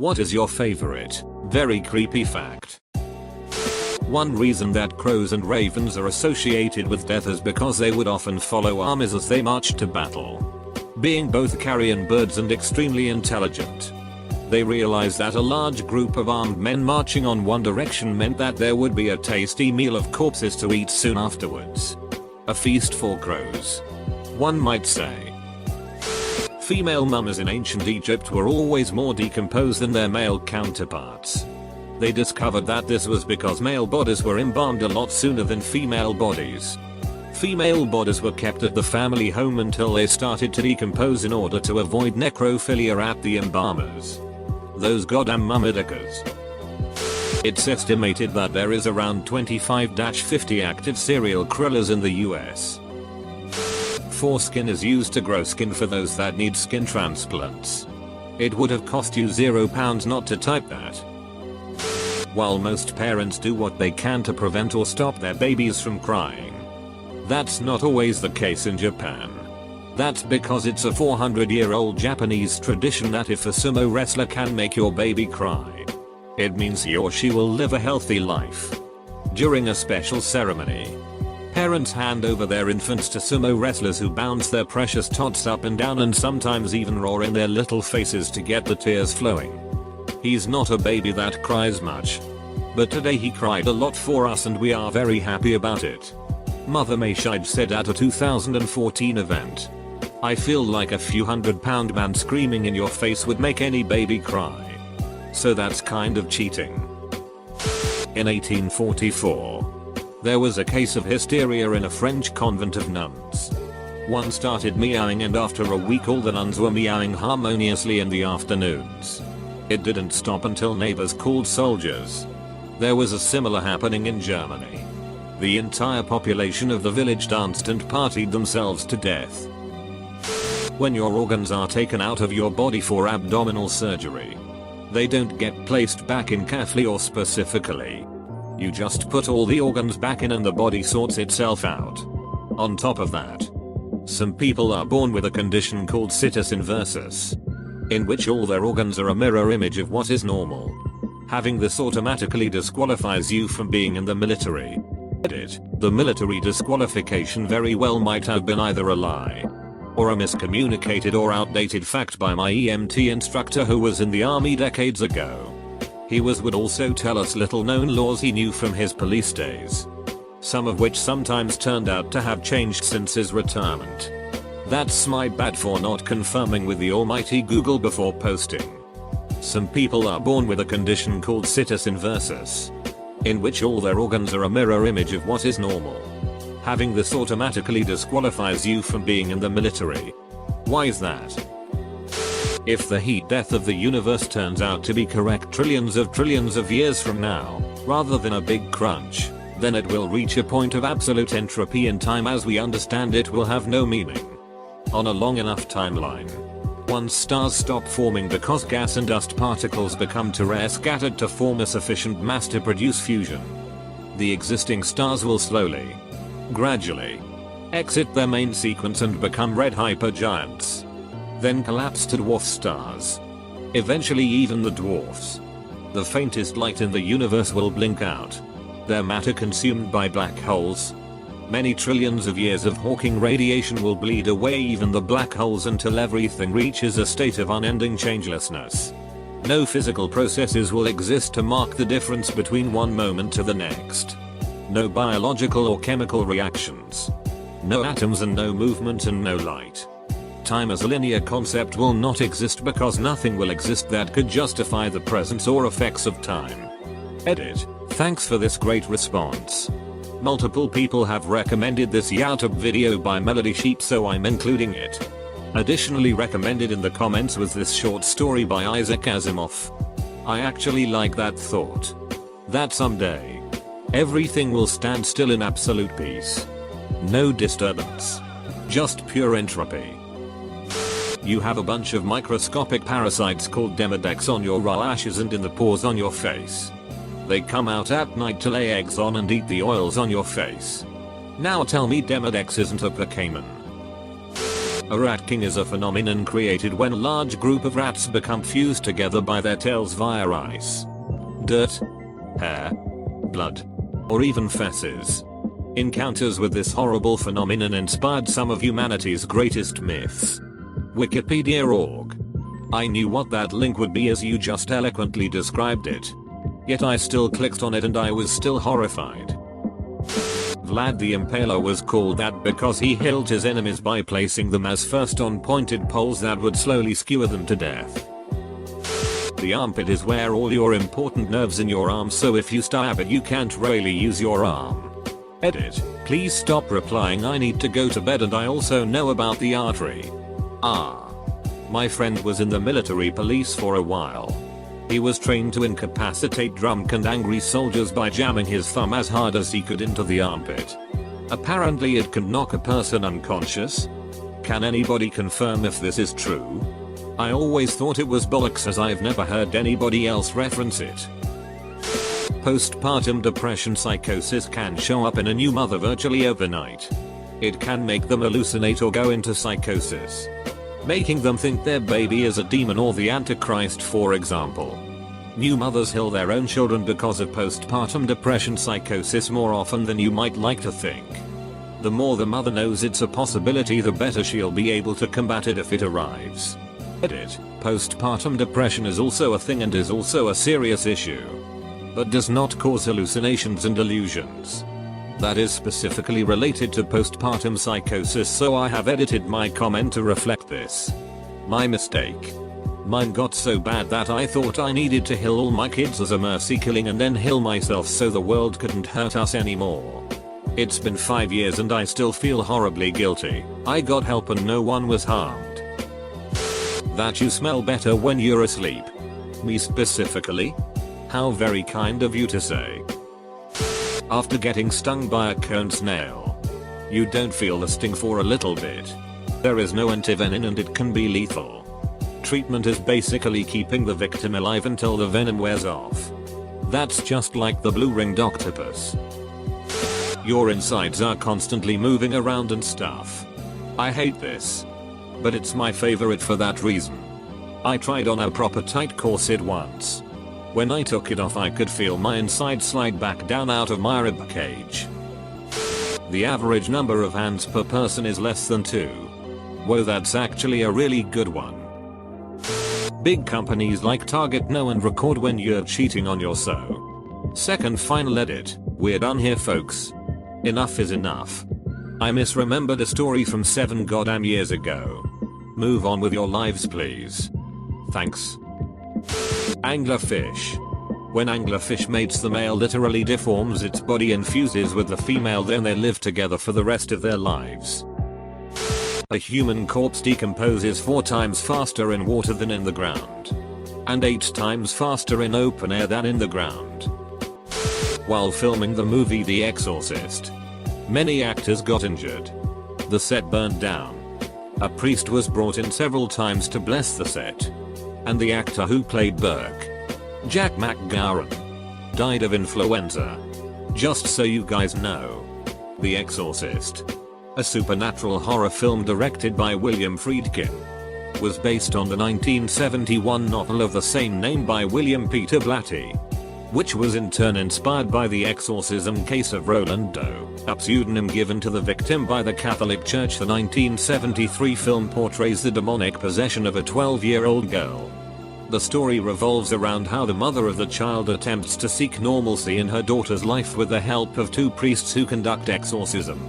What is your favorite, very creepy fact? One reason that crows and ravens are associated with death is because they would often follow armies as they marched to battle. Being both carrion birds and extremely intelligent, they realized that a large group of armed men marching on one direction meant that there would be a tasty meal of corpses to eat soon afterwards. A feast for crows, one might say. Female mummies in ancient Egypt were always more decomposed than their male counterparts. They discovered that this was because male bodies were embalmed a lot sooner than female bodies. Female bodies were kept at the family home until they started to decompose in order to avoid necrophilia at the embalmers. Those goddamn mummidickers. It's estimated that there is around 25-50 active serial killers in the US. Foreskin is used to grow skin for those that need skin transplants. It would have cost you £0 not to type that. While most parents do what they can to prevent or stop their babies from crying, that's not always the case in Japan. That's because it's a 400-year-old Japanese tradition that if a sumo wrestler can make your baby cry, it means he or she will live a healthy life. During a special ceremony, parents hand over their infants to sumo wrestlers who bounce their precious tots up and down and sometimes even roar in their little faces to get the tears flowing. He's not a baby that cries much, but today he cried a lot for us and we are very happy about it. Mother Mayshide said at a 2014 event, "I feel like a few £100 man screaming in your face would make any baby cry. So that's kind of cheating." In 1844, there was a case of hysteria in a French convent of nuns. One started meowing and after a week all the nuns were meowing harmoniously in the afternoons. It didn't stop until neighbors called soldiers. There was a similar happening in Germany. The entire population of the village danced and partied themselves to death. When your organs are taken out of your body for abdominal surgery, they don't get placed back in carefully or specifically. You just put all the organs back in and the body sorts itself out. On top of that, some people are born with a condition called situs inversus, in which all their organs are a mirror image of what is normal. Having this automatically disqualifies you from being in the military. The military disqualification very well might have been either a lie, or a miscommunicated or outdated fact by my EMT instructor who was in the army decades ago. He would also tell us little known laws he knew from his police days, some of which sometimes turned out to have changed since his retirement. That's my bad for not confirming with the almighty Google before posting. Some people are born with a condition called situs inversus, in which all their organs are a mirror image of what is normal. Having this automatically disqualifies you from being in the military. Why is that? If the heat death of the universe turns out to be correct trillions of years from now, rather than a big crunch, then it will reach a point of absolute entropy and time as we understand it will have no meaning. On a long enough timeline, once stars stop forming because gas and dust particles become too rare scattered to form a sufficient mass to produce fusion, the existing stars will slowly, gradually, exit their main sequence and become red hypergiants. Then collapse to dwarf stars. Eventually even the dwarfs, the faintest light in the universe, will blink out. Their matter consumed by black holes. Many trillions of years of Hawking radiation will bleed away even the black holes until everything reaches a state of unending changelessness. No physical processes will exist to mark the difference between one moment to the next. No biological or chemical reactions. No atoms and no movement and no light. Time as a linear concept will not exist because nothing will exist that could justify the presence or effects of time. Edit. Thanks for this great response. Multiple people have recommended this YouTube video by Melody Sheep, so I'm including it. Additionally recommended in the comments was this short story by Isaac Asimov. I actually like that thought. That someday, everything will stand still in absolute peace. No disturbance. Just pure entropy. You have a bunch of microscopic parasites called demodex on your eyelashes and in the pores on your face. They come out at night to lay eggs on and eat the oils on your face. Now tell me demodex isn't a Pokemon. A rat king is a phenomenon created when a large group of rats become fused together by their tails via ice, dirt, hair, blood, or even feces. Encounters with this horrible phenomenon inspired some of humanity's greatest myths. Wikipedia.org. I knew what that link would be as you just eloquently described it. Yet I still clicked on it and I was still horrified. Vlad the Impaler was called that because he killed his enemies by placing them as first on pointed poles that would slowly skewer them to death. The armpit is where all your important nerves in your arm, so if you stab it you can't really use your arm. Edit. Please stop replying, I need to go to bed and I also know about the artery. My friend was in the military police for a while. He was trained to incapacitate drunk and angry soldiers by jamming his thumb as hard as he could into the armpit. Apparently it can knock a person unconscious. Can anybody confirm if this is true? I always thought it was bollocks as I've never heard anybody else reference it. Postpartum depression psychosis can show up in a new mother virtually overnight. It can make them hallucinate or go into psychosis, making them think their baby is a demon or the Antichrist, for example. New mothers kill their own children because of postpartum depression psychosis more often than you might like to think. The more the mother knows it's a possibility, the better she'll be able to combat it if it arrives. Edit. Postpartum depression is also a thing and is also a serious issue, but does not cause hallucinations and delusions. That is specifically related to postpartum psychosis, so I have edited my comment to reflect this. My mistake. Mine got so bad that I thought I needed to kill all my kids as a mercy killing and then kill myself so the world couldn't hurt us anymore. It's been 5 years and I still feel horribly guilty. I got help and no one was harmed. That you smell better when you're asleep. Me specifically? How very kind of you to say. After getting stung by a cone snail, you don't feel the sting for a little bit. There is no antivenin and it can be lethal. Treatment is basically keeping the victim alive until the venom wears off. That's just like the blue-ringed octopus. Your insides are constantly moving around and stuff. I hate this, but it's my favorite for that reason. I tried on a proper tight corset once. When I took it off I could feel my inside slide back down out of my rib cage. The average number of hands per person is less than 2. Whoa, that's actually a really good one. Big companies like Target know and record when you're cheating on your so. Second final edit. We're done here folks. Enough is enough. I misremembered a story from 7 goddamn years ago. Move on with your lives please. Thanks. Anglerfish. When anglerfish mates, the male literally deforms its body and fuses with the female, then they live together for the rest of their lives. A human corpse decomposes 4 times faster in water than in the ground, and 8 times faster in open air than in the ground. While filming the movie The Exorcist, many actors got injured. The set burned down. A priest was brought in several times to bless the set, and the actor who played Burke, Jack McGowan, died of influenza. Just so you guys know. The Exorcist, a supernatural horror film directed by William Friedkin, was based on the 1971 novel of the same name by William Peter Blatty, which was in turn inspired by the exorcism case of Roland Doe, a pseudonym given to the victim by the Catholic Church. The 1973 film portrays the demonic possession of a 12-year-old girl. The story revolves around how the mother of the child attempts to seek normalcy in her daughter's life with the help of 2 priests who conduct exorcism.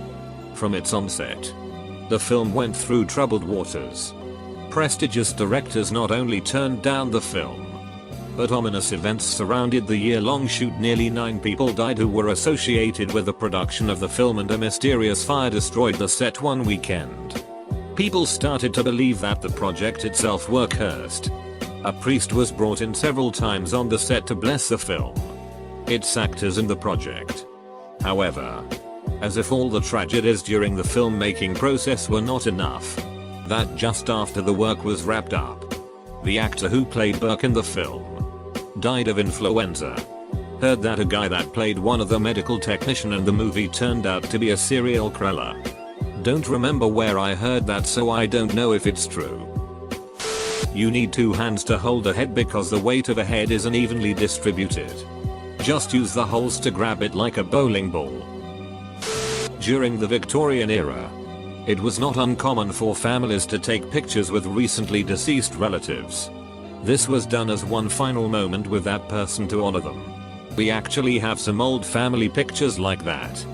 From its onset, the film went through troubled waters. Prestigious directors not only turned down the film, but ominous events surrounded the year-long shoot. Nearly 9 people died who were associated with the production of the film, and a mysterious fire destroyed the set one weekend. People started to believe that the project itself were cursed. A priest was brought in several times on the set to bless the film, its actors and the project. However, as if all the tragedies during the filmmaking process were not enough, that just after the work was wrapped up, the actor who played Burke in the film died of influenza. Heard that a guy that played one of the medical technician in the movie turned out to be a serial killer. Don't remember where I heard that, so I don't know if it's true. You need 2 hands to hold a head because the weight of a head isn't evenly distributed. Just use the holes to grab it like a bowling ball. During the Victorian era, it was not uncommon for families to take pictures with recently deceased relatives. This was done as one final moment with that person to honor them. We actually have some old family pictures like that.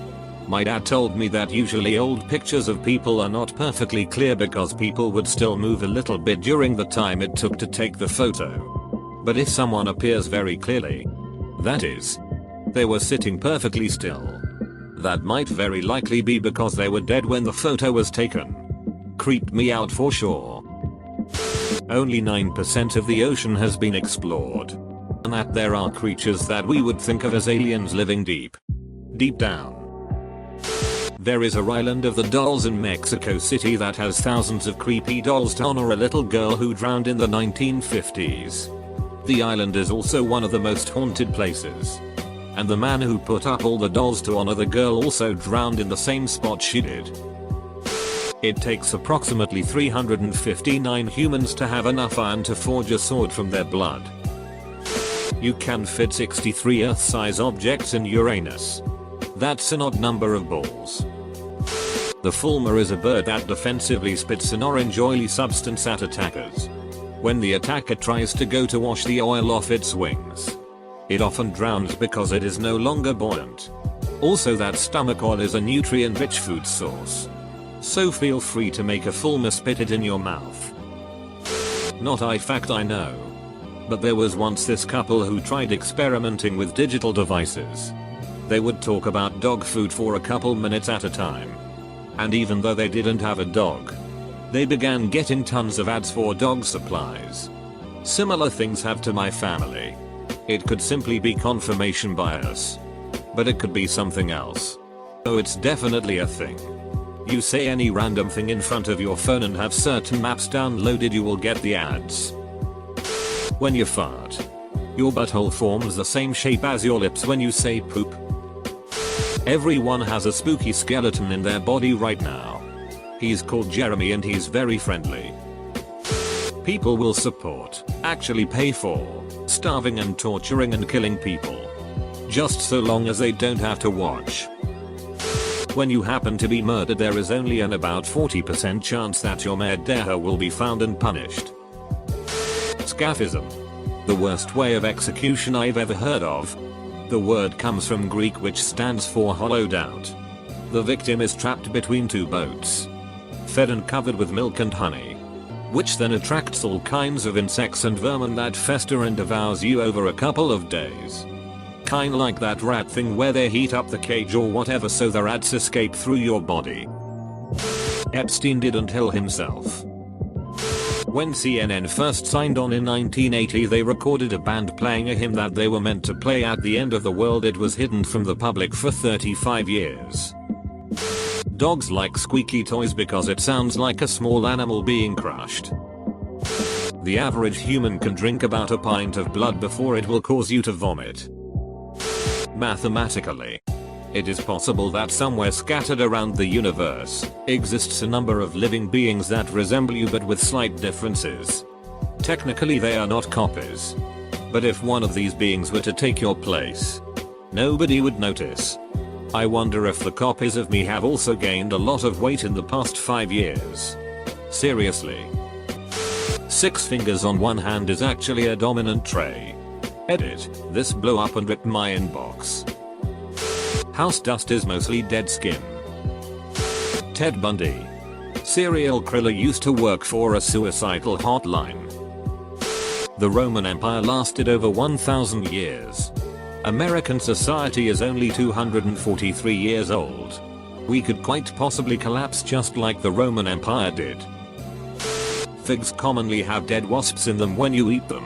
My dad told me that usually old pictures of people are not perfectly clear because people would still move a little bit during the time it took to take the photo. But if someone appears very clearly, that is, they were sitting perfectly still, that might very likely be because they were dead when the photo was taken. Creeped me out for sure. Only 9% of the ocean has been explored. And that there are creatures that we would think of as aliens living deep down. There is a island of the dolls in Mexico City that has thousands of creepy dolls to honor a little girl who drowned in the 1950s. The island is also one of the most haunted places. And the man who put up all the dolls to honor the girl also drowned in the same spot she did. It takes approximately 359 humans to have enough iron to forge a sword from their blood. You can fit 63 Earth-size objects in Uranus. That's an odd number of balls. The fulmar is a bird that defensively spits an orange oily substance at attackers. When the attacker tries to go to wash the oil off its wings, it often drowns because it is no longer buoyant. Also, that stomach oil is a nutrient-rich food source. So feel free to make a fulmar spit it in your mouth. Not a fact I know. But there was once this couple who tried experimenting with digital devices. They would talk about dog food for a couple minutes at a time. And even though they didn't have a dog, they began getting tons of ads for dog supplies. Similar things have to my family. It could simply be confirmation bias. But it could be something else. Oh, it's definitely a thing. You say any random thing in front of your phone and have certain maps downloaded, you will get the ads. When you fart, your butthole forms the same shape as your lips when you say poop. Everyone has a spooky skeleton in their body right now. He's called Jeremy and he's very friendly. People will support, actually pay for, starving and torturing and killing people. Just so long as they don't have to watch. When you happen to be murdered, there is only an about 40% chance that your murderer will be found and punished. Scaphism. The worst way of execution I've ever heard of. The word comes from Greek, which stands for hollowed out. The victim is trapped between 2 boats, fed and covered with milk and honey, which then attracts all kinds of insects and vermin that fester and devours you over a couple of days. Kinda like that rat thing where they heat up the cage or whatever so the rats escape through your body. Epstein didn't kill himself. When CNN first signed on in 1980, they recorded a band playing a hymn that they were meant to play at the end of the world. It was hidden from the public for 35 years. Dogs like squeaky toys because it sounds like a small animal being crushed. The average human can drink about a pint of blood before it will cause you to vomit. Mathematically, it is possible that somewhere scattered around the universe exists a number of living beings that resemble you but with slight differences. Technically they are not copies. But if one of these beings were to take your place, nobody would notice. I wonder if the copies of me have also gained a lot of weight in the past 5 years. Seriously. 6 fingers on one hand is actually a dominant trait. Edit, this blew up and ripped my inbox. House dust is mostly dead skin. Ted Bundy. Serial killer used to work for a suicidal hotline. The Roman Empire lasted over 1,000 years. American society is only 243 years old. We could quite possibly collapse just like the Roman Empire did. Figs commonly have dead wasps in them when you eat them.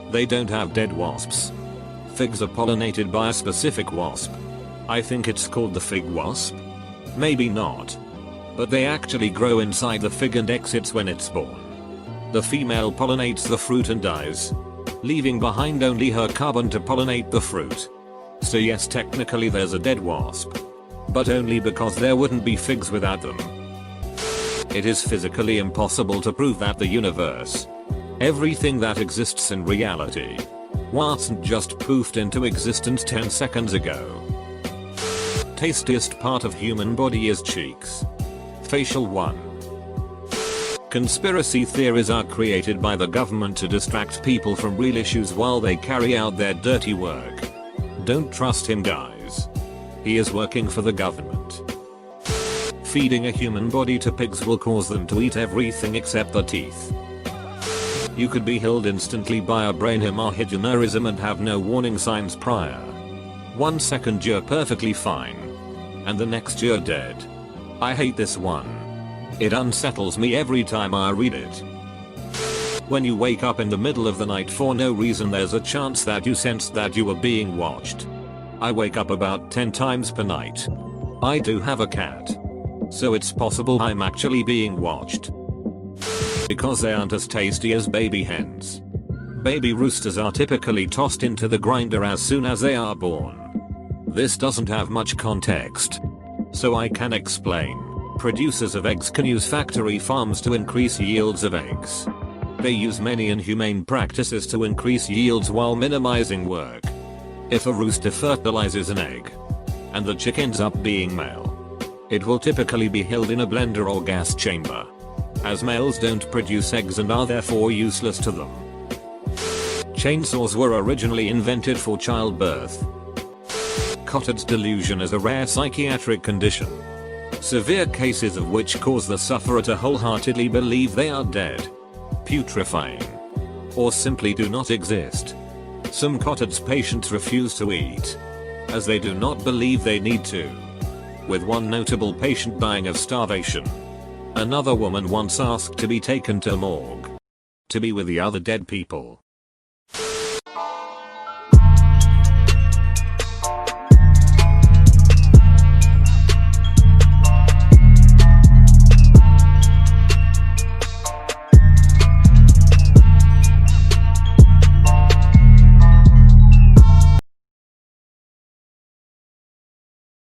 They don't have dead wasps. Figs are pollinated by a specific wasp. I think it's called the fig wasp? Maybe not. But they actually grow inside the fig and exits when it's born. The female pollinates the fruit and dies, leaving behind only her carbon to pollinate the fruit. So yes, technically there's a dead wasp. But only because there wouldn't be figs without them. It is physically impossible to prove that the universe, everything that exists in reality, wasn't just poofed into existence 10 seconds ago. Tastiest part of human body is cheeks. Facial 1. Conspiracy theories are created by the government to distract people from real issues while they carry out their dirty work. Don't trust him, guys. He is working for the government. Feeding a human body to pigs will cause them to eat everything except the teeth. You could be healed instantly by a brain hemorrhage and have no warning signs prior. 1 second you're perfectly fine, and the next you're dead. I hate this one. It unsettles me every time I read it. When you wake up in the middle of the night for no reason, there's a chance that you sensed that you were being watched. I wake up about 10 times per night. I do have a cat, so it's possible I'm actually being watched. Because they aren't as tasty as baby hens. Baby roosters are typically tossed into the grinder as soon as they are born. This doesn't have much context, so I can explain. Producers of eggs can use factory farms to increase yields of eggs. They use many inhumane practices to increase yields while minimizing work. If a rooster fertilizes an egg, and the chick ends up being male, it will typically be held in a blender or gas chamber, as males don't produce eggs and are therefore useless to them. Chainsaws were originally invented for childbirth. Cottage delusion is a rare psychiatric condition, severe cases of which cause the sufferer to wholeheartedly believe they are dead, putrefying, or simply do not exist. Some cottage patients refuse to eat, as they do not believe they need to, with one notable patient dying of starvation. Another woman once asked to be taken to a morgue to be with the other dead people.